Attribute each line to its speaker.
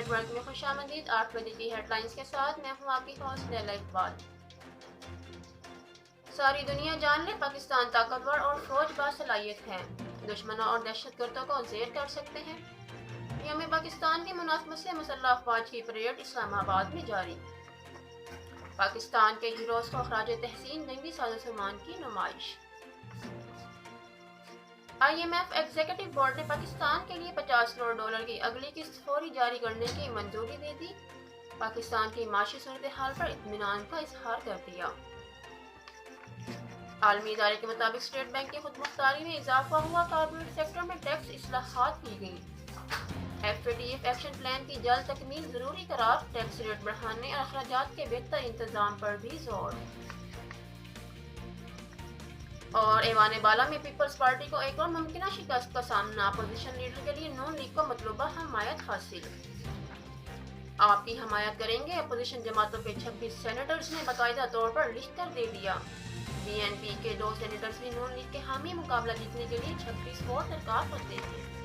Speaker 1: Network میں خوش آمدید۔ 8 بجے کی ہیڈ لائنز کے ساتھ میں ہوں آپ کی ہوسٹ لیلا اقبال۔ ساری دنیا جان لے پاکستان طاقتور اور فوج باصلاحیت ہے، دشمنوں اور دہشت گردوں کو زیر کر سکتے ہیں۔ یوم پاکستان کی مناسبت سے مسلح افواج کی پریڈ اسلام آباد میں جاری۔ پاکستان کے ہیروز کو خراج تحسین جنگی سازوسامان کی نمائش۔ IMF ایگزیکٹو بورڈ نے پاکستان کے لیے $50 کروڑ کی اگلی قسط فوری جاری کرنے کی منظوری دے دی۔ پاکستان کی معاشی صورتحال پر اطمینان کا اظہار کر دیا۔ عالمی ادارے کے مطابق اسٹیٹ بینک کی خود مختاری میں اضافہ ہوا، کارپوریٹ سیکٹر میں ٹیکس اصلاحات کی گئیں۔ FATF ایکشن پلان کی جلد تکمیل ضروری قرار، ٹیکس ریٹ بڑھانے اور اخراجات کے بہتر انتظام پر بھی زور۔ اور ایوان بالا میں پیپلز پارٹی کو ایک اور ممکنہ شکست کا سامنا، اپوزیشن لیڈر کے لیے نون لیگ کو مطلوبہ حمایت حاصل۔ آپ کی حمایت کریں گے؟ اپوزیشن جماعتوں کے 26 سینیٹرز نے باقاعدہ طور پر رجسٹر دے دیا۔ BNP کے 2 سینیٹرز بھی نون لیگ کے حامی، مقابلہ جیتنے کے لیے 26 ووٹ درکار کرتے ہیں۔